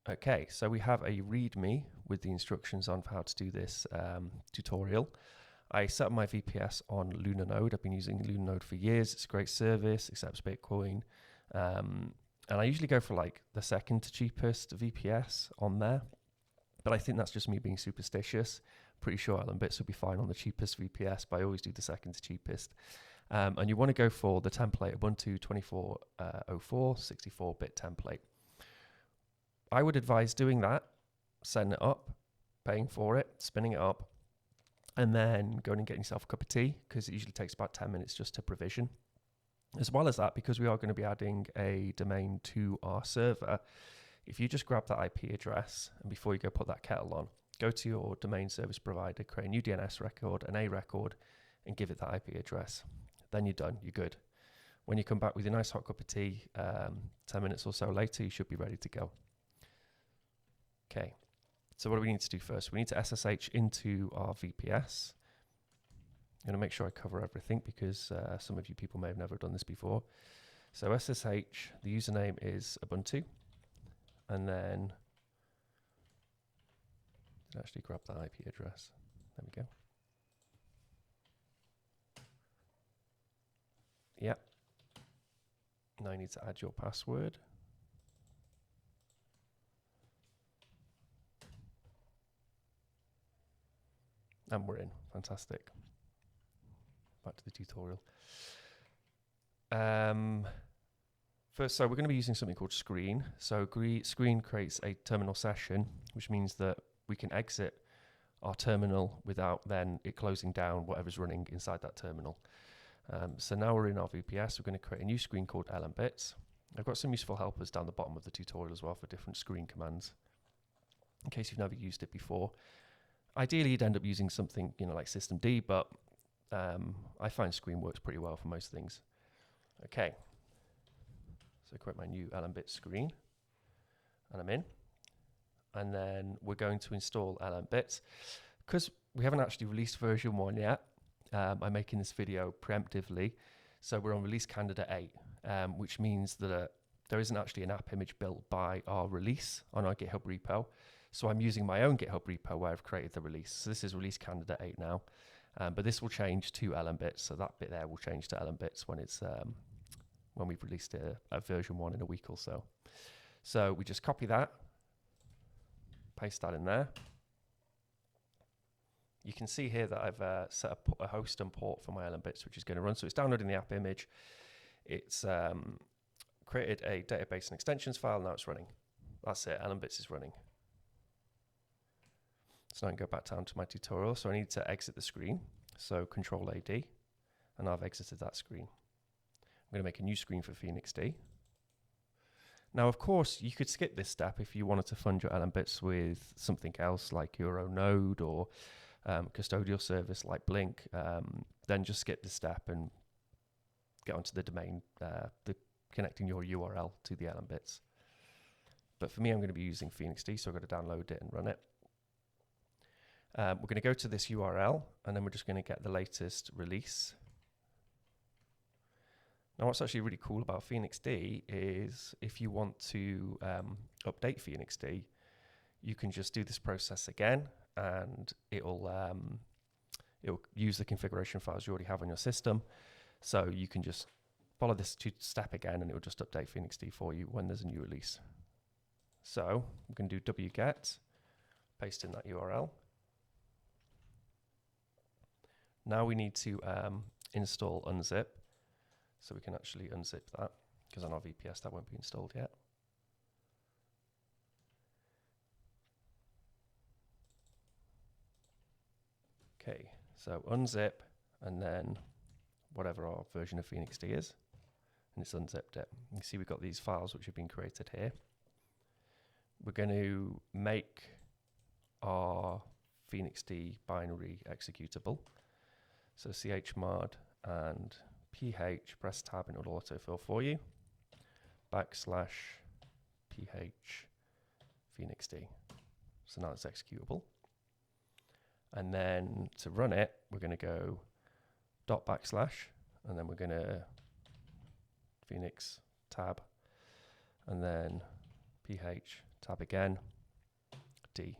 Okay, so we have a README with the instructions on how to do this tutorial. I set up my VPS on LunarNode. I've been using LunarNode for years. It's a great service, accepts Bitcoin. And I usually go for like the second to cheapest VPS on there. But I think that's just me being superstitious. Pretty sure LNbits will be fine on the cheapest VPS, but I always do the second to cheapest. And you want to go for the template Ubuntu 24.04 64-bit template. I would advise doing that, setting it up, paying for it, spinning it up, and then going and getting yourself a cup of tea, because it usually takes about 10 minutes just to provision. As well as that, because we are going to be adding a domain to our server, if you just grab that IP address, and before you go put that kettle on, go to your domain service provider, create a new DNS record, an A record, and give it that IP address. Then you're done, you're good. When you come back with your nice hot cup of tea, 10 minutes or so later, you should be ready to go. Okay, so what do we need to do first? We need to SSH into our VPS. I'm going to make sure I cover everything because some of you people may have never done this before. So SSH, the username is Ubuntu, and then actually grab that IP address. There we go. Yep. Now you need to add your password. And we're in. Fantastic. Back to the tutorial. First, so we're going to be using something called screen. So screen creates a terminal session, which means that we can exit our terminal without then it closing down whatever's running inside that terminal. So now we're in our VPS. We're going to create a new screen called LNbits. I've got some useful helpers down the bottom of the tutorial as well for different screen commands, in case you've never used it before. Ideally, you'd end up using something, like systemd, but I find screen works pretty well for most things. Okay, so create my new LNbits screen, and I'm in. And then we're going to install LNbits. Because we haven't actually released version 1 yet, I'm making this video preemptively. So we're on release candidate 8, which means that there isn't actually an app image built by our release on our GitHub repo. So I'm using my own GitHub repo where I've created the release. So this is release candidate 8 now, but this will change to LNbits. So that bit there will change to LNbits when it's when we've released it at version 1 in a week or so. So we just copy that, paste that in there. You can see here that I've set up a host and port for my LNbits, which is going to run. So it's downloading the app image. It's created a database and extensions file. Now it's running. That's it. LNbits is running. So now I can go back down to my tutorial. So I need to exit the screen. So Control AD, and I've exited that screen. I'm going to make a new screen for PhoenixD. Now, of course, you could skip this step if you wanted to fund your LNbits with something else like your own node or custodial service like Blink. Then just skip this step and get onto the domain, connecting your URL to the LNbits. But for me, I'm going to be using PhoenixD, so I've got to download it and run it. We're going to go to this URL, and then we're just going to get the latest release. Now, what's actually really cool about PhoenixD is if you want to update PhoenixD, you can just do this process again, and it'll use the configuration files you already have on your system. So you can just follow this step again, and it will just update PhoenixD for you when there's a new release. So we can do wget, paste in that URL. Now we need to install unzip, so we can actually unzip that, because on our VPS that won't be installed yet. Okay, so unzip, and then whatever our version of PhoenixD is, and it's unzipped it. You can see we've got these files which have been created here. We're going to make our PhoenixD binary executable. So chmod and ph, press tab and it will autofill for you, /ph PhoenixD. So now it's executable. And then to run it, we're going to go // and then we're going to Phoenix tab, and then PH, tab again, D.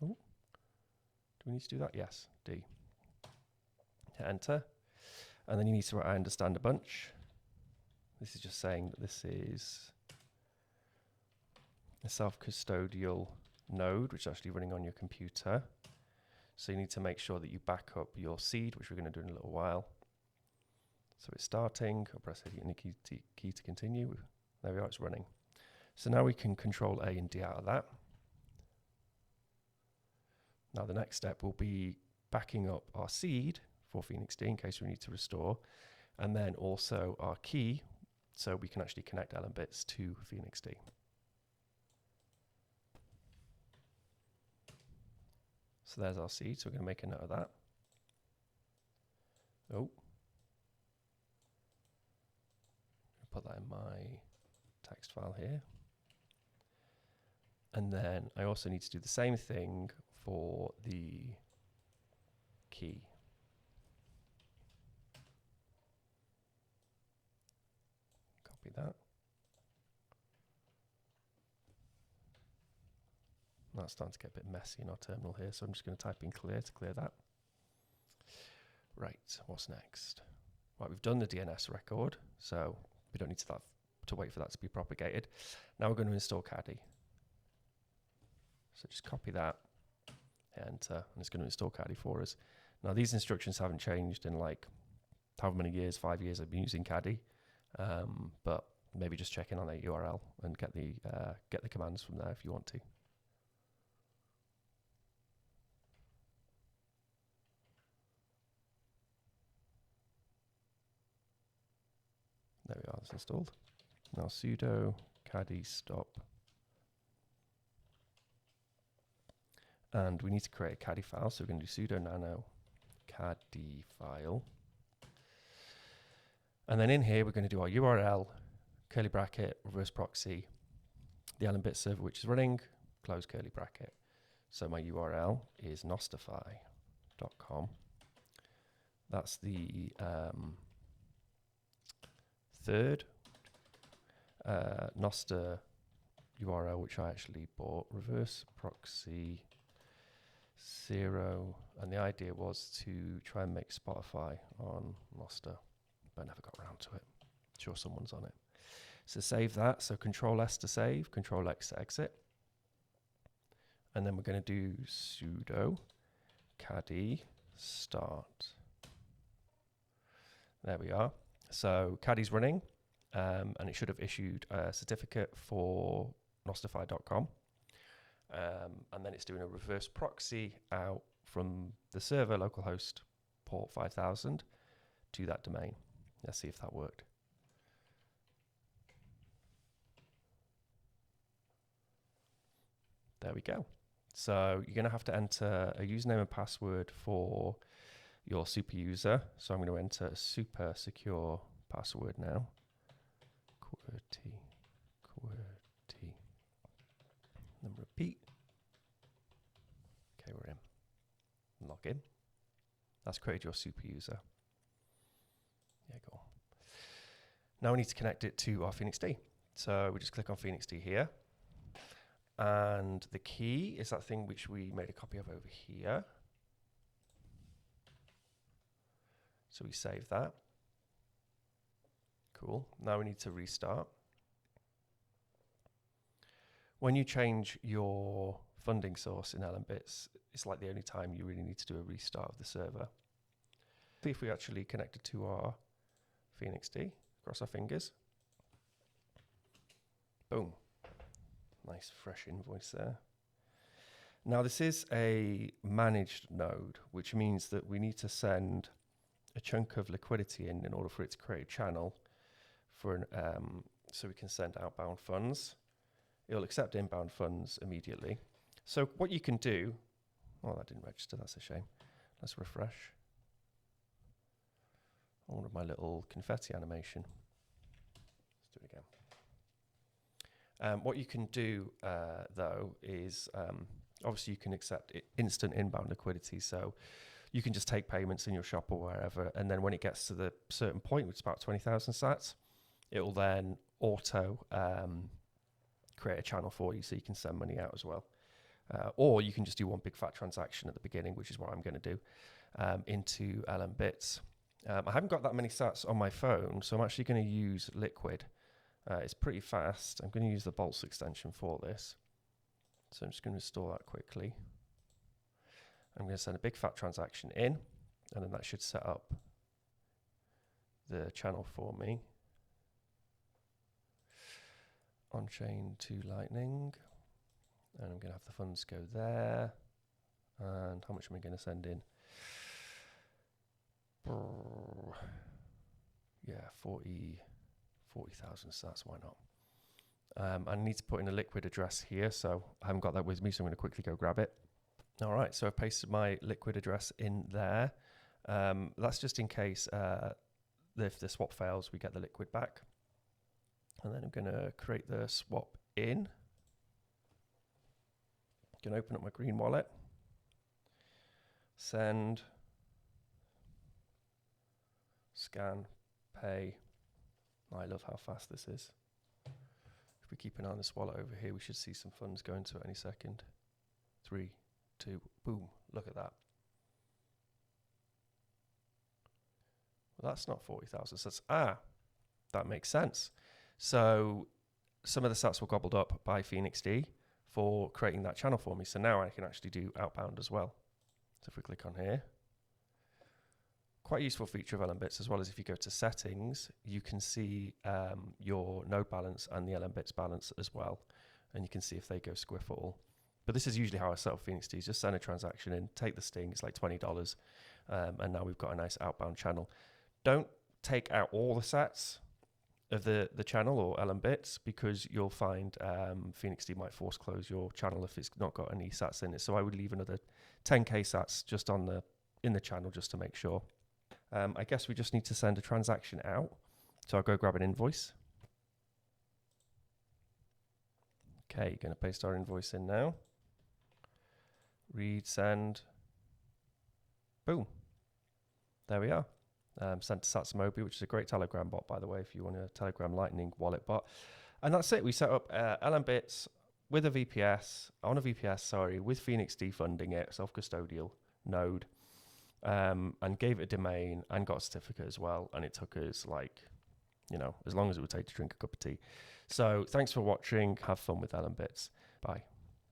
Oh, do we need to do that? Yes, D. Hit enter. And then you need to write I understand a bunch. This is just saying that this is a self-custodial node, which is actually running on your computer. So you need to make sure that you back up your seed, which we're going to do in a little while. So it's starting. I'll press any key to continue. There we are, it's running. So now we can control A and D out of that. Now the next step will be backing up our seed for Phoenix D in case we need to restore, and then also our key so we can actually connect LNbits to Phoenix D. So there's our seed, so we're going to make a note of that. Oh. Put that in my text file here. And then I also need to do the same thing for the key. Copy that. That's starting to get a bit messy in our terminal here, so I'm just going to type in clear to clear that. Right, what's next? Right, we've done the DNS record, so we don't need to wait for that to be propagated. Now we're going to install Caddy. So just copy that, enter, and it's going to install Caddy for us. Now these instructions haven't changed in like however many years, 5 years I've been using Caddy, but maybe just check in on that URL and get the commands from there if you want to. There we are, it's installed. Now sudo caddy stop. And we need to create a Caddy file, so we're going to do sudo nano caddy file. And then in here, we're going to do our URL, curly bracket, reverse proxy, the LNbits server which is running, close curly bracket. So my URL is nostify.com. That's the third Noster URL which I actually bought, reverse proxy 0, and the idea was to try and make Spotify on Noster, but I never got around to it. Sure someone's on it. So save that, so Control S to save, Control X to exit. And then we're going to do sudo caddy start. There we are. So Caddy's running, and it should have issued a certificate for nostify.com. And then it's doing a reverse proxy out from the server localhost port 5000 to that domain. Let's see if that worked. There we go. So you're going to have to enter a username and password for your super user. So I'm going to enter a super secure password now. QWERTY. Then repeat. Okay, we're in. Log in. That's created your super user. Yeah, go on. Now we need to connect it to our Phoenix D. So we just click on Phoenix D here. And the key is that thing which we made a copy of over here. So we save that. Cool. Now we need to restart. When you change your funding source in LNbits, it's like the only time you really need to do a restart of the server. See if we actually connect it to our Phoenix D. Cross our fingers. Boom. Nice fresh invoice there. Now this is a managed node, which means that we need to send a chunk of liquidity in order for it to create a channel for an, so we can send outbound funds. It'll accept inbound funds immediately. So what you can do, oh, that didn't register, that's a shame. Let's refresh. I wanted my little confetti animation. Let's do it again. What you can do, though, is obviously you can accept instant inbound liquidity. So you can just take payments in your shop or wherever, and then when it gets to the certain point, which is about 20,000 sats, it will then auto create a channel for you so you can send money out as well. Or you can just do one big fat transaction at the beginning, which is what I'm going to do, into LNbits. I haven't got that many sats on my phone, so I'm actually going to use Liquid. It's pretty fast. I'm going to use the bolts extension for this. So I'm just going to install that quickly. I'm going to send a big fat transaction in, and then that should set up the channel for me. On chain to Lightning. And I'm going to have the funds go there. And how much am I going to send in? Yeah, 40,000 sats, why not? I need to put in a Liquid address here, so I haven't got that with me, so I'm going to quickly go grab it. All right, so I've pasted my Liquid address in there. That's just in case if the swap fails, we get the Liquid back. And then I'm going to create the swap in. I'm going to open up my green wallet. Send. Scan. Pay. I love how fast this is. If we keep an eye on this wallet over here, we should see some funds go into it any second. 3, 2, boom. Look at that. Well, that's not 40,000 sats. That makes sense. So some of the sats were gobbled up by PhoenixD for creating that channel for me. So now I can actually do outbound as well. So if we click on here, quite a useful feature of LNbits, as well as if you go to settings, you can see your node balance and the LNbits balance as well. And you can see if they go squiffle. But this is usually how I set up PhoenixD, just send a transaction in, take the sting, it's like $20. And now we've got a nice outbound channel. Don't take out all the sats of the channel or LNbits, because you'll find PhoenixD might force close your channel if it's not got any sats in it. So I would leave another 10k sats just in the channel just to make sure. I guess we just need to send a transaction out. So I'll go grab an invoice. Okay, going to paste our invoice in now. Read, send. Boom. There we are. Sent to Satsumobi, which is a great Telegram bot, by the way, if you want a Telegram Lightning wallet bot. And that's it. We set up LNbits with a VPS, with PhoenixD funding it, self-custodial node, and gave it a domain and got a certificate as well. And it took us as long as it would take to drink a cup of tea. So thanks for watching. Have fun with LNbits. Bye.